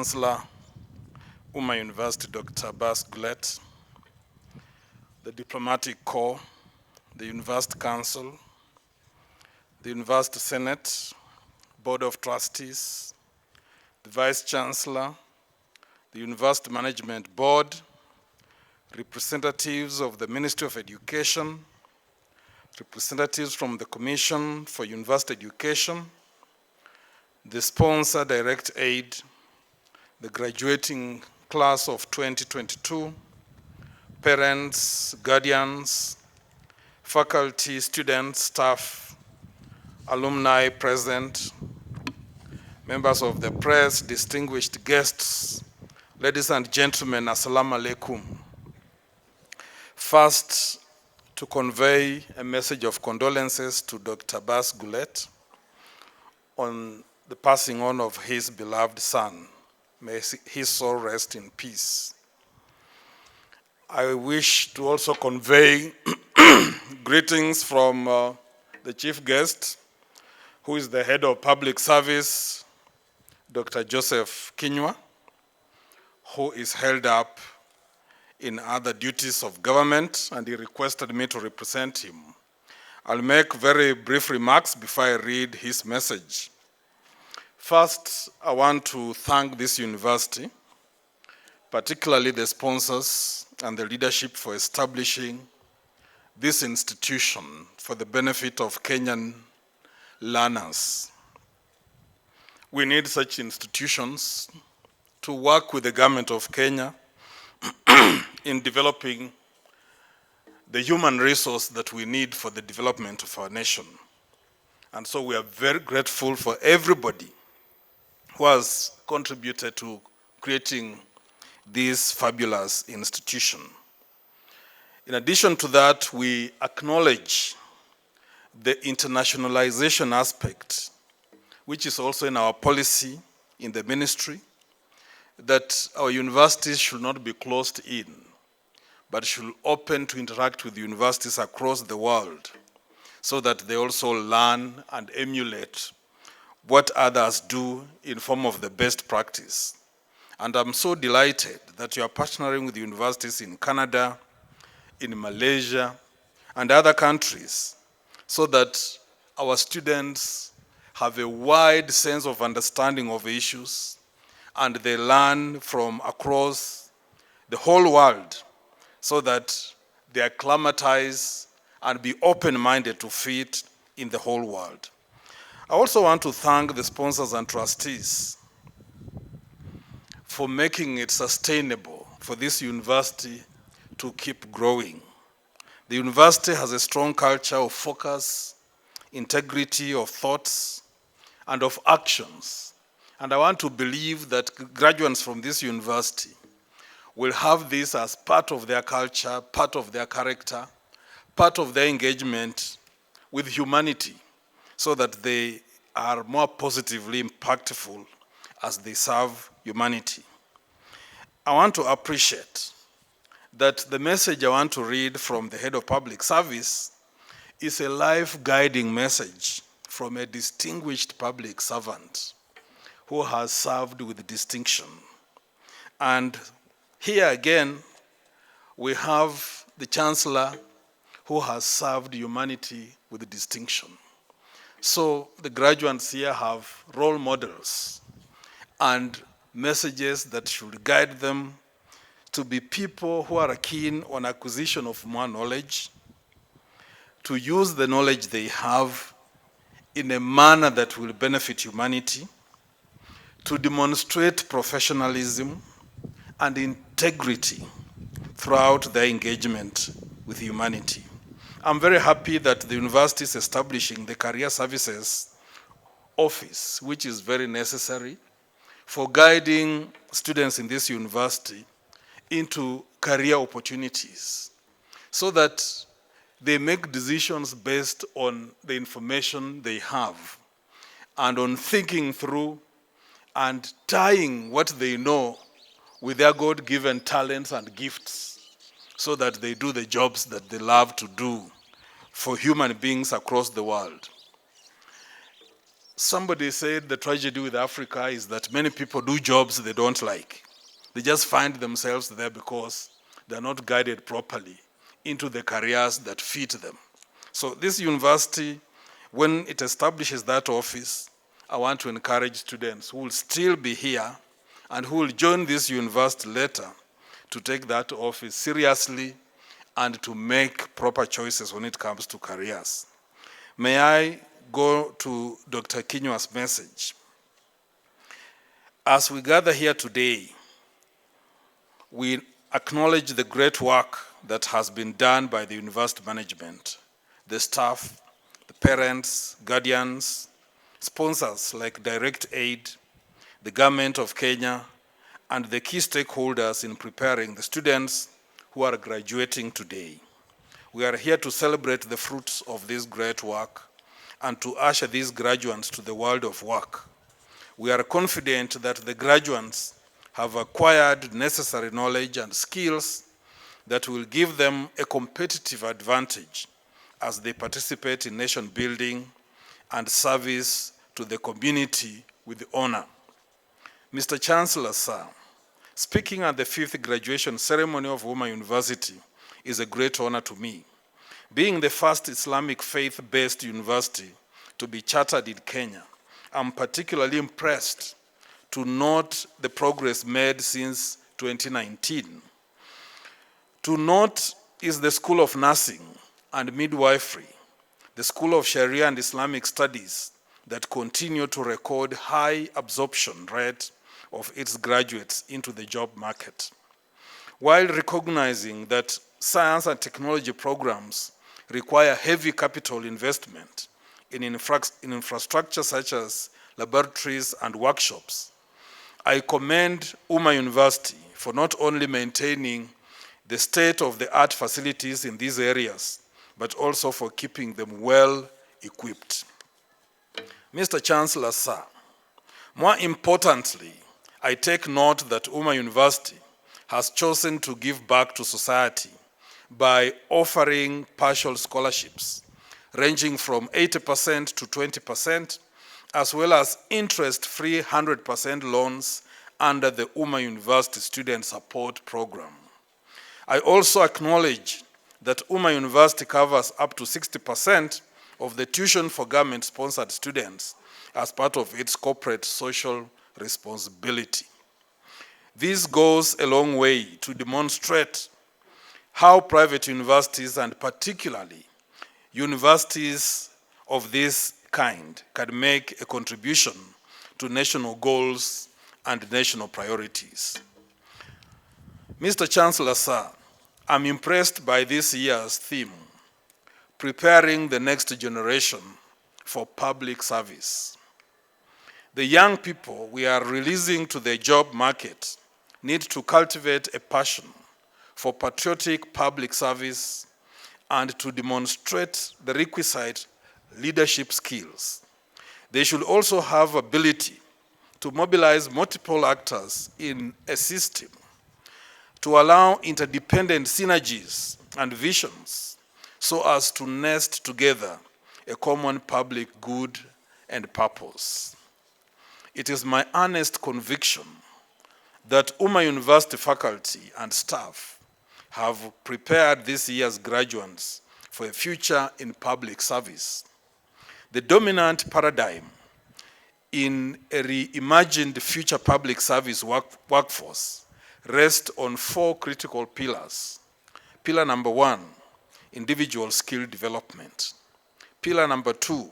Chancellor, Uma University, Dr. Bas Gulet, the Diplomatic Corps, the University Council, the University Senate, Board of Trustees, the Vice Chancellor, the University Management Board, representatives of the Ministry of Education, representatives from the Commission for University Education, the sponsor direct aid, the graduating class of 2022, parents, guardians, faculty, students, staff, alumni present, members of the press, distinguished guests, ladies and gentlemen, assalamu alaikum. First, to convey a message of condolences to Dr. Bas Gulet on the passing on of his beloved son. May his soul rest in peace. I wish to also convey greetings from the chief guest, who is the head of public service, Dr. Joseph Kinyua, who is held up in other duties of government, and he requested me to represent him. I'll make very brief remarks before I read his message. First, I want to thank this university, particularly the sponsors and the leadership, for establishing this institution for the benefit of Kenyan learners. We need such institutions to work with the government of Kenya in developing the human resource that we need for the development of our nation. And so we are very grateful for everybody who has contributed to creating this fabulous institution. In addition to that, we acknowledge the internationalization aspect, which is also in our policy in the ministry, that our universities should not be closed in, but should open to interact with universities across the world so that they also learn and emulate what others do in form of the best practice. And I'm so delighted that you are partnering with universities in Canada, in Malaysia, and other countries so that our students have a wide sense of understanding of issues and they learn from across the whole world so that they acclimatize and be open-minded to fit in the whole world. I also want to thank the sponsors and trustees for making it sustainable for this university to keep growing. The university has a strong culture of focus, integrity of thoughts, and of actions. And I want to believe that graduates from this university will have this as part of their culture, part of their character, part of their engagement with humanity, so that they are more positively impactful as they serve humanity. I want to appreciate that the message I want to read from the head of public service is a life-guiding message from a distinguished public servant who has served with distinction. And here again, we have the Chancellor who has served humanity with distinction. So the graduates here have role models and messages that should guide them to be people who are keen on acquisition of more knowledge, to use the knowledge they have in a manner that will benefit humanity, to demonstrate professionalism and integrity throughout their engagement with humanity. I'm very happy that the university is establishing the Career Services Office, which is very necessary for guiding students in this university into career opportunities so that they make decisions based on the information they have and on thinking through and tying what they know with their God-given talents and gifts so that they do the jobs that they love to do for human beings across the world. Somebody said the tragedy with Africa is that many people do jobs they don't like. They just find themselves there because they're not guided properly into the careers that fit them. So this university, when it establishes that office, I want to encourage students who will still be here and who will join this university later to take that office seriously and to make proper choices when it comes to careers. May I go to Dr. Kinyua's message? As we gather here today, we acknowledge the great work that has been done by the university management, the staff, the parents, guardians, sponsors like Direct Aid, the government of Kenya, and the key stakeholders in preparing the students who are graduating today. We are here to celebrate the fruits of this great work and to usher these graduates to the world of work. We are confident that the graduates have acquired necessary knowledge and skills that will give them a competitive advantage as they participate in nation building and service to the community with honor. Mr. Chancellor, sir, speaking at the 5th graduation ceremony of Uma University is a great honor to me. Being the first Islamic faith-based university to be chartered in Kenya, I'm particularly impressed to note the progress made since 2019. To note is the School of Nursing and Midwifery, the School of Sharia and Islamic Studies that continue to record high absorption rate of its graduates into the job market. While recognizing that science and technology programs require heavy capital investment in infrastructure such as laboratories and workshops, I commend Uma University for not only maintaining the state-of-the-art facilities in these areas, but also for keeping them well equipped. Mr. Chancellor, sir, more importantly, I take note that Uma University has chosen to give back to society by offering partial scholarships ranging from 80% to 20%, as well as interest-free 100% loans under the Uma University Student Support Program. I also acknowledge that Uma University covers up to 60% of the tuition for government-sponsored students as part of its corporate social responsibility. This goes a long way to demonstrate how private universities, and particularly universities of this kind, can make a contribution to national goals and national priorities. Mr. Chancellor, sir, I'm impressed by this year's theme, preparing the next generation for public service. The young people we are releasing to the job market need to cultivate a passion for patriotic public service and to demonstrate the requisite leadership skills. They should also have ability to mobilize multiple actors in a system to allow interdependent synergies and visions so as to nest together a common public good and purpose. It is my earnest conviction that Uma University faculty and staff have prepared this year's graduates for a future in public service. The dominant paradigm in a reimagined future public service workforce rests on 4 critical pillars. Pillar number 1, individual skill development. Pillar number 2,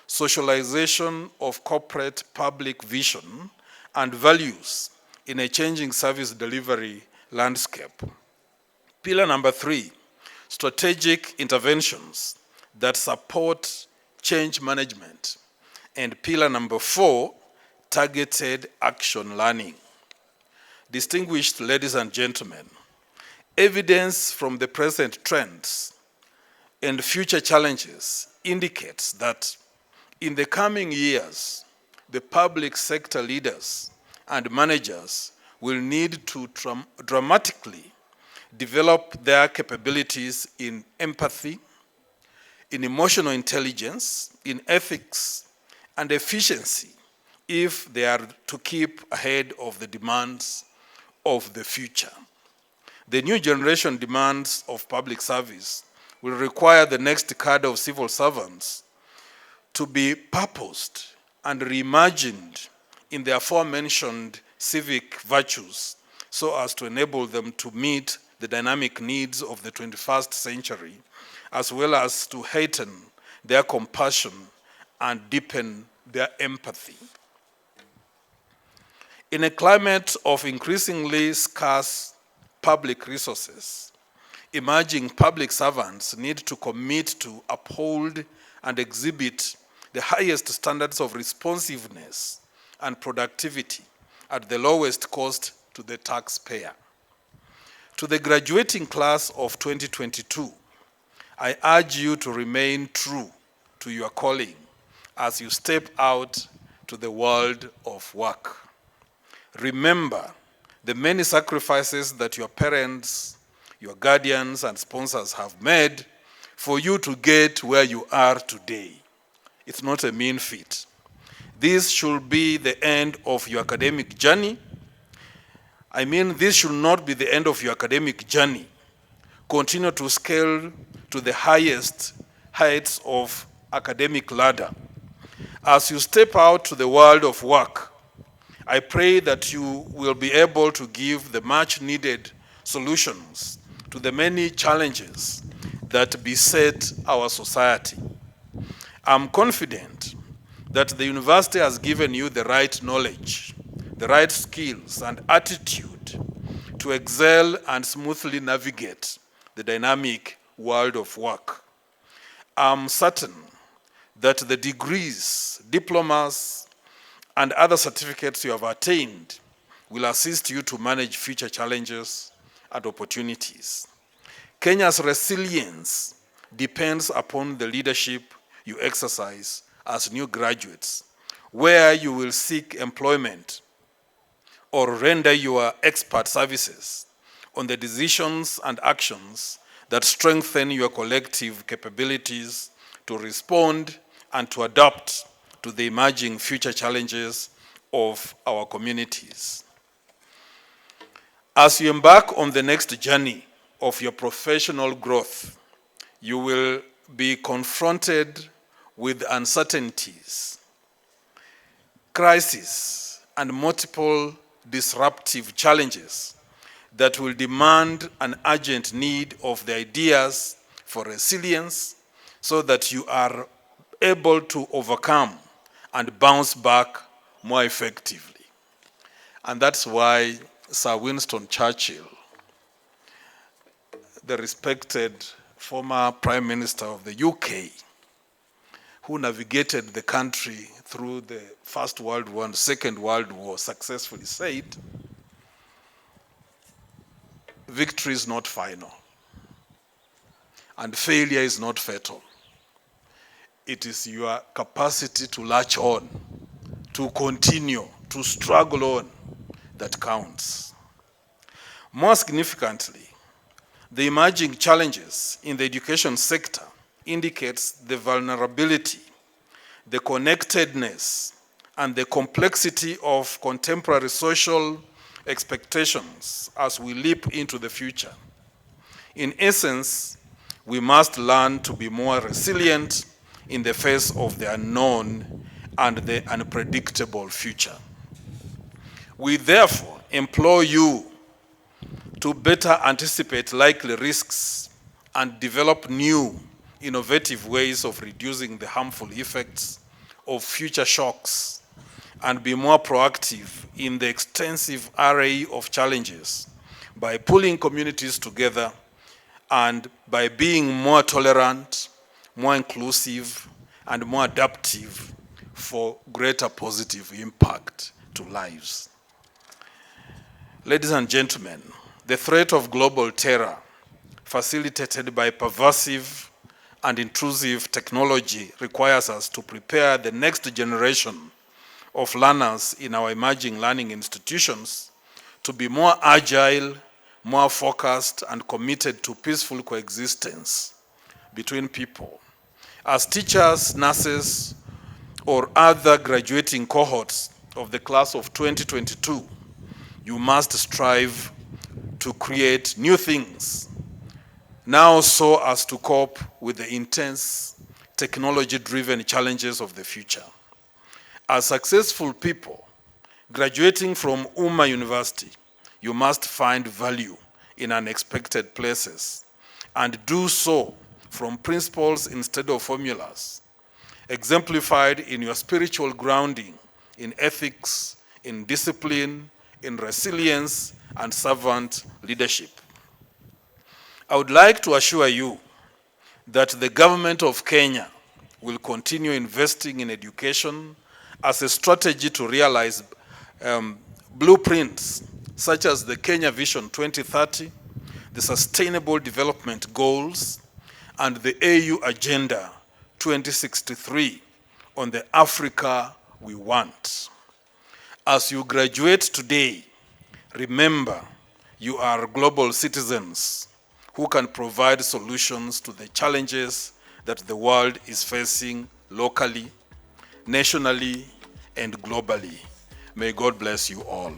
socialization of corporate public vision and values in a changing service delivery landscape. Pillar number 3, strategic interventions that support change management. And pillar number 4, targeted action learning. Distinguished ladies and gentlemen, evidence from the present trends and future challenges indicates that in the coming years, the public sector leaders and managers will need to dramatically develop their capabilities in empathy, in emotional intelligence, in ethics, and efficiency if they are to keep ahead of the demands of the future. The new generation demands of public service will require the next cadre of civil servants to be purposed and reimagined in the aforementioned civic virtues so as to enable them to meet the dynamic needs of the 21st century, as well as to heighten their compassion and deepen their empathy. In a climate of increasingly scarce public resources, emerging public servants need to commit to uphold and exhibit the highest standards of responsiveness and productivity at the lowest cost to the taxpayer. To the graduating class of 2022, I urge you to remain true to your calling as you step out to the world of work. Remember the many sacrifices that your parents, your guardians, and sponsors have made for you to get where you are today. It's not a mean feat. This should be the end of your academic journey. This should not be the end of your academic journey. Continue to scale to the highest heights of academic ladder. As you step out to the world of work, I pray that you will be able to give the much needed solutions to the many challenges that beset our society. I'm confident that the university has given you the right knowledge, the right skills and attitude to excel and smoothly navigate the dynamic world of work. I'm certain that the degrees, diplomas, and other certificates you have attained will assist you to manage future challenges and opportunities. Kenya's resilience depends upon the leadership you exercise as new graduates, where you will seek employment or render your expert services on the decisions and actions that strengthen your collective capabilities to respond and to adapt to the emerging future challenges of our communities. As you embark on the next journey of your professional growth, you will be confronted with uncertainties, crises, and multiple disruptive challenges that will demand an urgent need of the ideas for resilience so that you are able to overcome and bounce back more effectively. And that's why Sir Winston Churchill, the respected former Prime Minister of the UK, who navigated the country through the First World War and Second World War, successfully said, victory is not final, and failure is not fatal. It is your capacity to latch on, to continue, to struggle on, that counts. More significantly, the emerging challenges in the education sector indicates the vulnerability, the connectedness, and the complexity of contemporary social expectations as we leap into the future. In essence, we must learn to be more resilient in the face of the unknown and the unpredictable future. We therefore implore you to better anticipate likely risks and develop new, innovative ways of reducing the harmful effects of future shocks and be more proactive in the extensive array of challenges by pulling communities together and by being more tolerant, more inclusive, and more adaptive for greater positive impact to lives. Ladies and gentlemen, the threat of global terror, facilitated by pervasive and intrusive technology, requires us to prepare the next generation of learners in our emerging learning institutions to be more agile, more focused, and committed to peaceful coexistence between people. As teachers, nurses, or other graduating cohorts of the class of 2022, you must strive to create new things now so as to cope with the intense technology-driven challenges of the future. As successful people graduating from Umma University, you must find value in unexpected places and do so from principles instead of formulas, exemplified in your spiritual grounding, in ethics, in discipline, in resilience, and servant leadership. I would like to assure you that the government of Kenya will continue investing in education as a strategy to realize blueprints such as the Kenya Vision 2030, the Sustainable Development Goals, and the AU Agenda 2063 on the Africa we want. As you graduate today, remember you are global citizens who can provide solutions to the challenges that the world is facing locally, nationally, and globally. May God bless you all.